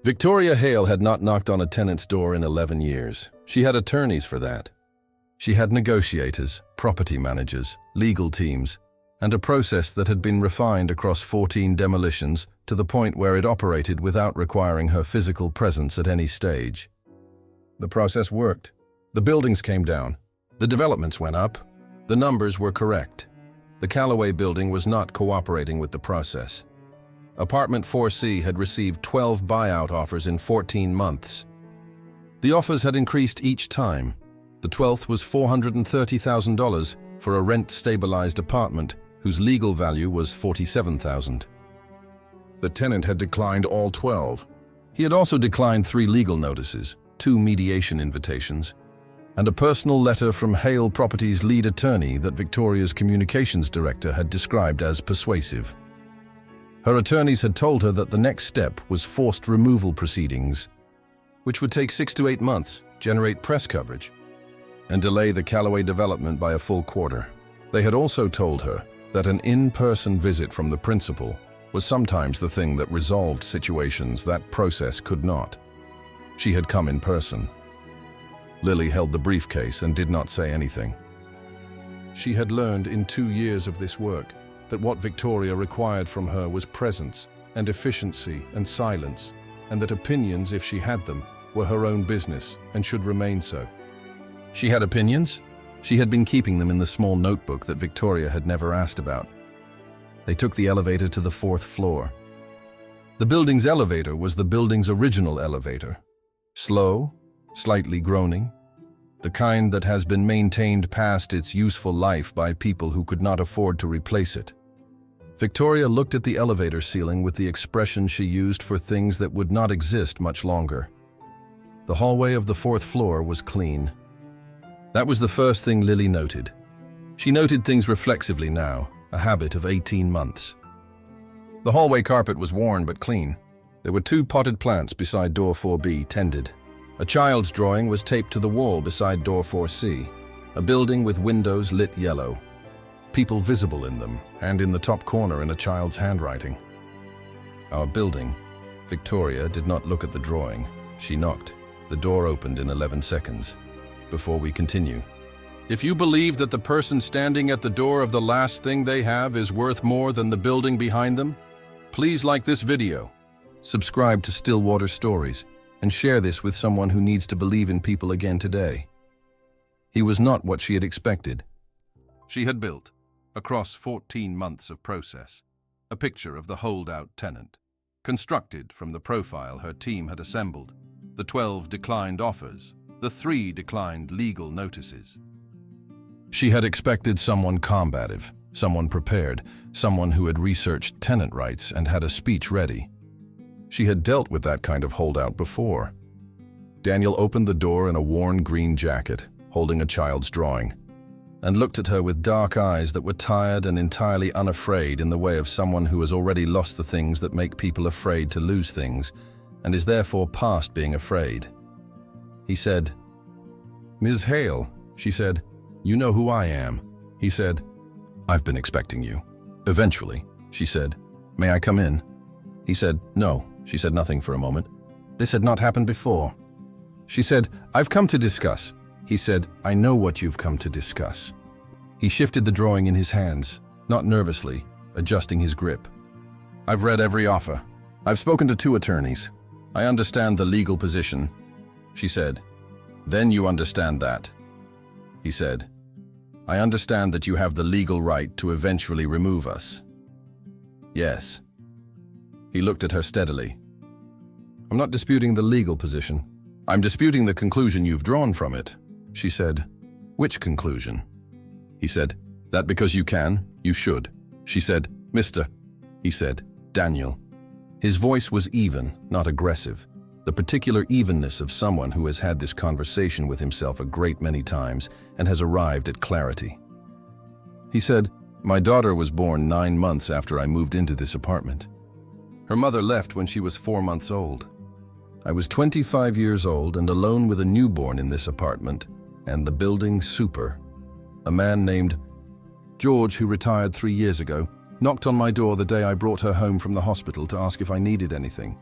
Victoria Hale had not knocked on a tenant's door in 11 years. She had attorneys for that. She had negotiators, property managers, legal teams, and a process that had been refined across 14 demolitions to the point where it operated without requiring her physical presence at any stage. The process worked. The buildings came down. The developments went up. The numbers were correct. The Callaway building was not cooperating with the process. Apartment 4C had received 12 buyout offers in 14 months. The offers had increased each time. The 12th was $430,000 for a rent-stabilized apartment whose legal value was $47,000. The tenant had declined all 12. He had also declined 3 legal notices, 2 mediation invitations, and a personal letter from Hale Properties' lead attorney that Victoria's communications director had described as persuasive. Her attorneys had told her that the next step was forced removal proceedings, which would take 6 to 8 months, generate press coverage, and delay the Callaway development by a full quarter. They had also told her that an in-person visit from the principal was sometimes the thing that resolved situations that process could not. She had come in person. Lily held the briefcase and did not say anything. She had learned in 2 years of this work that what Victoria required from her was presence and efficiency and silence, and that opinions, if she had them, were her own business and should remain so. She had opinions. She had been keeping them in the small notebook that Victoria had never asked about. They took the elevator to the 4th floor. The building's elevator was the building's original elevator. Slow, slightly groaning, the kind that has been maintained past its useful life by people who could not afford to replace it. Victoria looked at the elevator ceiling with the expression she used for things that would not exist much longer. The hallway of the 4th floor was clean. That was the first thing Lily noted. She noted things reflexively now, a habit of 18 months. The hallway carpet was worn but clean. There were 2 potted plants beside door 4B, tended. A child's drawing was taped to the wall beside door 4C, a building with windows lit yellow, people visible in them, and in the top corner in a child's handwriting. Our building. Victoria did not look at the drawing. She knocked. The door opened in 11 seconds. Before we continue, if you believe that the person standing at the door of the last thing they have is worth more than the building behind them, please like this video, subscribe to Stillwater Stories, and share this with someone who needs to believe in people again today. He was not what she had expected. She had built, across 14 months of process, a picture of the holdout tenant, constructed from the profile her team had assembled, the 12 declined offers, the 3 declined legal notices. She had expected someone combative, someone prepared, someone who had researched tenant rights and had a speech ready. She had dealt with that kind of holdout before. Daniel opened the door in a worn green jacket, holding a child's drawing, and looked at her with dark eyes that were tired and entirely unafraid in the way of someone who has already lost the things that make people afraid to lose things, and is therefore past being afraid. He said, "Ms. Hale," she said, "you know who I am." He said, "I've been expecting you." "Eventually," she said. "May I come in?" He said, "No." She said nothing for a moment. This had not happened before. She said, "I've come to discuss." He said, "I know what you've come to discuss." He shifted the drawing in his hands, not nervously, adjusting his grip. "I've read every offer. I've spoken to 2 attorneys. I understand the legal position." She said, "Then you understand that." He said, "I understand that you have the legal right to eventually remove us." "Yes." He looked at her steadily. "I'm not disputing the legal position. I'm disputing the conclusion you've drawn from it." She said, "Which conclusion?" He said, "That because you can, you should." She said, "Mr." He said, "Daniel." His voice was even, not aggressive, the particular evenness of someone who has had this conversation with himself a great many times and has arrived at clarity. He said, "My daughter was born 9 months after I moved into this apartment. Her mother left when she was 4 months old. I was 25 years old and alone with a newborn in this apartment and the building super. A man named George, who retired 3 years ago, knocked on my door the day I brought her home from the hospital to ask if I needed anything.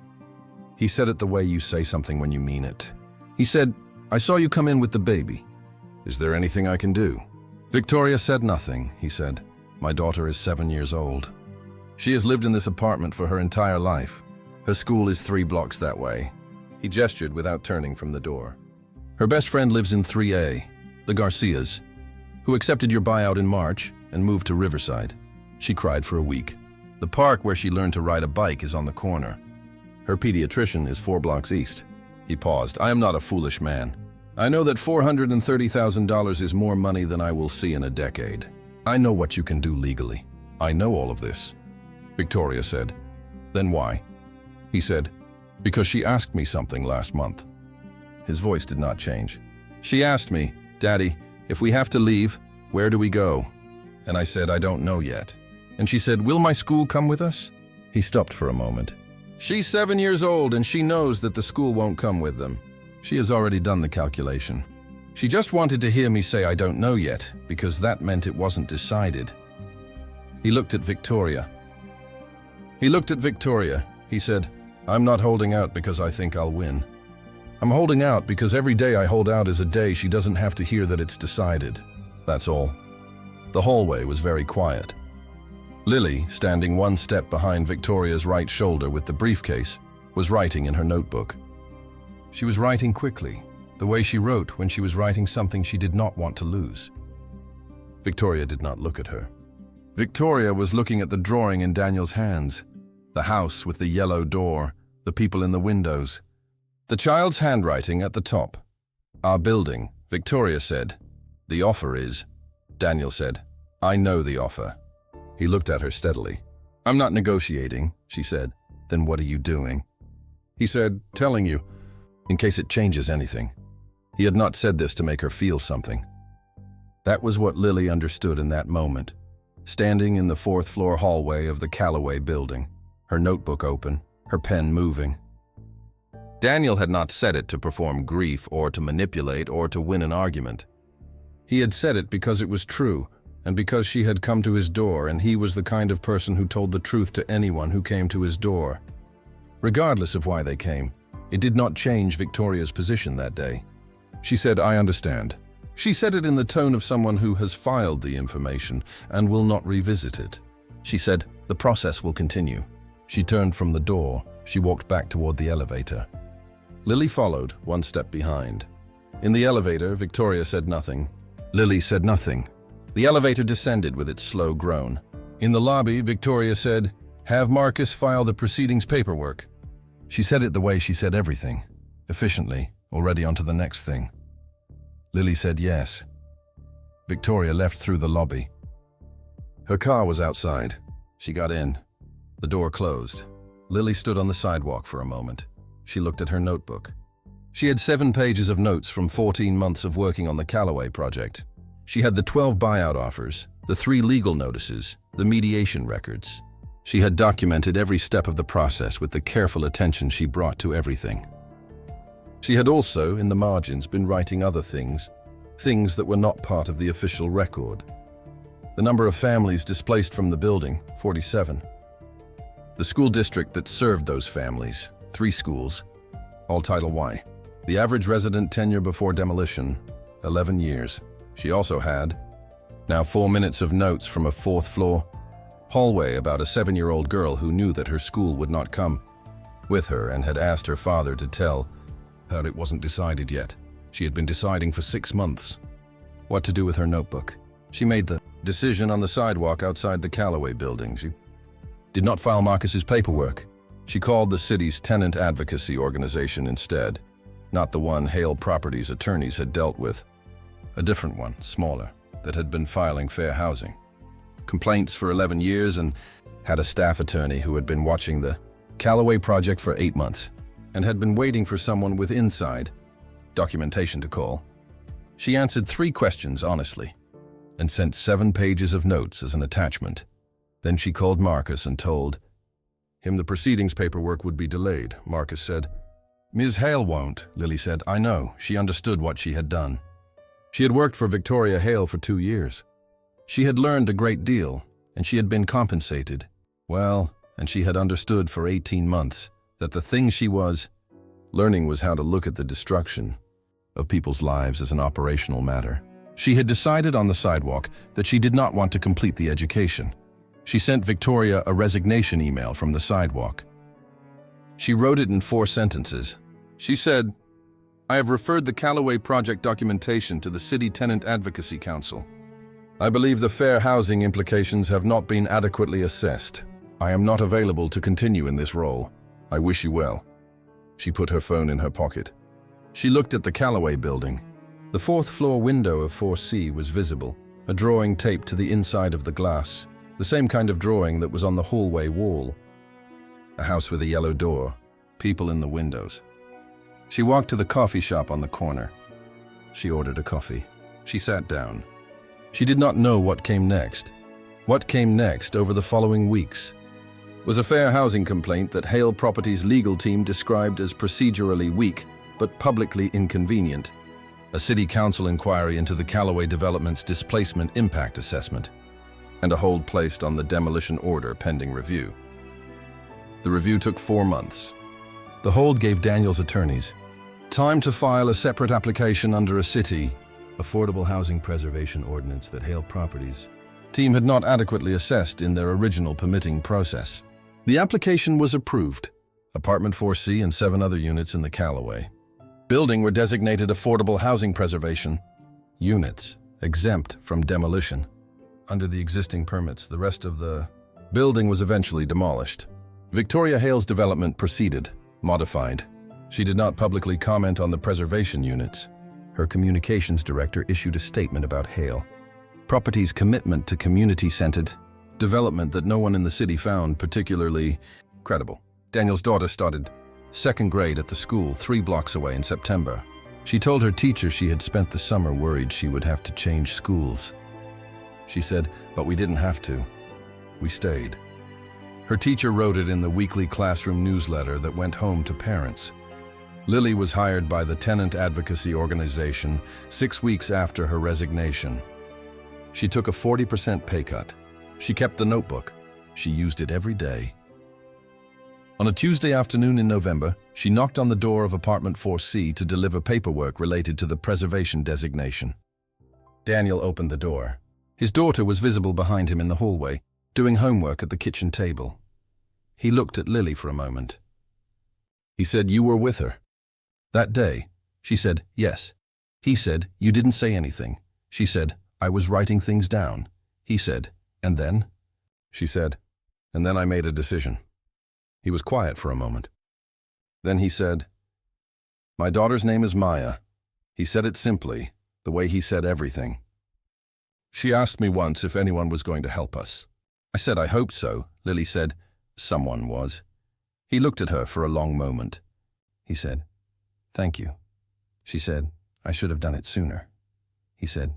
He said it the way you say something when you mean it. He said, "I saw you come in with the baby. Is there anything I can do?" Victoria said nothing, he said. "My daughter is 7 years old. She has lived in this apartment for her entire life. Her school is 3 blocks that way." He gestured without turning from the door. "Her best friend lives in 3A, the Garcias, who accepted your buyout in March and moved to Riverside. She cried for a week. The park where she learned to ride a bike is on the corner. Her pediatrician is 4 blocks east." He paused. "I am not a foolish man. I know that $430,000 is more money than I will see in a decade. I know what you can do legally. I know all of this." Victoria said. "Then why?" He said, "Because she asked me something last month." His voice did not change. "She asked me, 'Daddy, if we have to leave, where do we go?' And I said, 'I don't know yet.' And she said, 'Will my school come with us?'" He stopped for a moment. "She's 7 years old and she knows that the school won't come with them. She has already done the calculation. She just wanted to hear me say I don't know yet, because that meant it wasn't decided." He looked at Victoria. He said, "I'm not holding out because I think I'll win. I'm holding out because every day I hold out is a day she doesn't have to hear that it's decided. That's all." The hallway was very quiet. Lily, standing 1 step behind Victoria's right shoulder with the briefcase, was writing in her notebook. She was writing quickly, the way she wrote when she was writing something she did not want to lose. Victoria did not look at her. Victoria was looking at the drawing in Daniel's hands, the house with the yellow door, the people in the windows. The child's handwriting at the top. "Our building," Victoria said. "The offer is," Daniel said. "I know the offer." He looked at her steadily. "I'm not negotiating," she said. "Then what are you doing?" He said, "Telling you, in case it changes anything." He had not said this to make her feel something. That was what Lily understood in that moment, standing in the 4th-floor hallway of the Callaway building, her notebook open, her pen moving. Daniel had not said it to perform grief or to manipulate or to win an argument. He had said it because it was true, and because she had come to his door, and he was the kind of person who told the truth to anyone who came to his door. Regardless of why they came, it did not change Victoria's position that day. She said, "I understand." She said it in the tone of someone who has filed the information and will not revisit it. She said, "The process will continue." She turned from the door. She walked back toward the elevator. Lily followed, 1 step behind. In the elevator, Victoria said nothing. Lily said nothing. The elevator descended with its slow groan. In the lobby, Victoria said, "Have Marcus file the proceedings paperwork." She said it the way she said everything, efficiently, already on to the next thing. Lily said yes. Victoria left through the lobby. Her car was outside. She got in. The door closed. Lily stood on the sidewalk for a moment. She looked at her notebook. She had 7 pages of notes from 14 months of working on the Callaway project. She had the 12 buyout offers, the 3 legal notices, the mediation records. She had documented every step of the process with the careful attention she brought to everything. She had also, in the margins, been writing other things that were not part of the official record. The number of families displaced from the building, 47. The school district that served those families, 3 schools, all Title Y. The average resident tenure before demolition, 11 years. She also had, now 4 minutes of notes from a 4th-floor hallway about a 7-year-old girl who knew that her school would not come with her and had asked her father to tell her it wasn't decided yet. She had been deciding for 6 months what to do with her notebook. She made the decision on the sidewalk outside the Callaway building. She did not file Marcus's paperwork. She called the city's tenant advocacy organization instead, not the one Hale Properties attorneys had dealt with. A different one, smaller, that had been filing fair housing complaints for 11 years and had a staff attorney who had been watching the Callaway project for 8 months and had been waiting for someone with inside documentation to call. She answered 3 questions honestly and sent 7 pages of notes as an attachment. Then she called Marcus and told him the proceedings paperwork would be delayed. Marcus said, "Ms. Hale won't," Lily said. "I know." She understood what she had done. She had worked for Victoria Hale for 2 years. She had learned a great deal, and she had been compensated. Well, and she had understood for 18 months that the thing she was learning was how to look at the destruction of people's lives as an operational matter. She had decided on the sidewalk that she did not want to complete the education. She sent Victoria a resignation email from the sidewalk. She wrote it in 4 sentences. She said, "I have referred the Callaway project documentation to the City Tenant Advocacy Council. I believe the fair housing implications have not been adequately assessed. I am not available to continue in this role. I wish you well." She put her phone in her pocket. She looked at the Callaway building. The 4th floor window of 4C was visible, a drawing taped to the inside of the glass, the same kind of drawing that was on the hallway wall. A house with a yellow door, people in the windows. She walked to the coffee shop on the corner. She ordered a coffee. She sat down. She did not know what came next. What came next over the following weeks was a fair housing complaint that Hale Properties' legal team described as procedurally weak but publicly inconvenient, a city council inquiry into the Callaway development's displacement impact assessment, and a hold placed on the demolition order pending review. The review took 4 months. The hold gave Daniel's attorneys time to file a separate application under a city affordable housing preservation ordinance that Hale Properties' team had not adequately assessed in their original permitting process. The application was approved. Apartment 4C and 7 other units in the Callaway building were designated affordable housing preservation units, exempt from demolition. Under the existing permits, the rest of the building was eventually demolished. Victoria Hale's development proceeded, modified. She did not publicly comment on the preservation units. Her communications director issued a statement about Hale Properties' commitment to community-centered development that no one in the city found particularly credible. Daniel's daughter started 2nd grade at the school 3 blocks away in September. She told her teacher she had spent the summer worried she would have to change schools. She said, "But we didn't have to. We stayed." Her teacher wrote it in the weekly classroom newsletter that went home to parents. Lily was hired by the Tenant Advocacy Organization 6 weeks after her resignation. She took a 40% pay cut. She kept the notebook. She used it every day. On a Tuesday afternoon in November, she knocked on the door of apartment 4C to deliver paperwork related to the preservation designation. Daniel opened the door. His daughter was visible behind him in the hallway, doing homework at the kitchen table. He looked at Lily for a moment. He said, "You were with her that day?" She said, "Yes." He said, "You didn't say anything." She said, "I was writing things down." He said, "And then?" She said, "And then I made a decision." He was quiet for a moment. Then he said, "My daughter's name is Maya." He said it simply, the way he said everything. "She asked me once if anyone was going to help us. I said I hoped so." Lily said, "Someone was." He looked at her for a long moment. He said, "Thank you." She said, "I should have done it sooner." He said,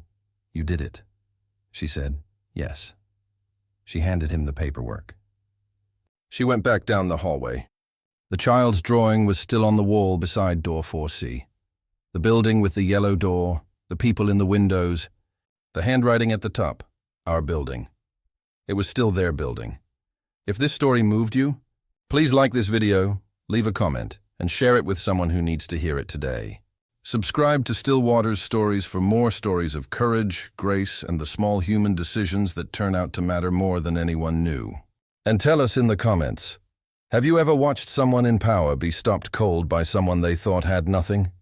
"You did it." She said, "Yes." She handed him the paperwork. She went back down the hallway. The child's drawing was still on the wall beside door 4C. The building with the yellow door, the people in the windows, the handwriting at the top, our building. It was still their building. If this story moved you, please like this video, leave a comment, and share it with someone who needs to hear it today. Subscribe to Stillwater's Stories for more stories of courage, grace, and the small human decisions that turn out to matter more than anyone knew. And tell us in the comments, have you ever watched someone in power be stopped cold by someone they thought had nothing?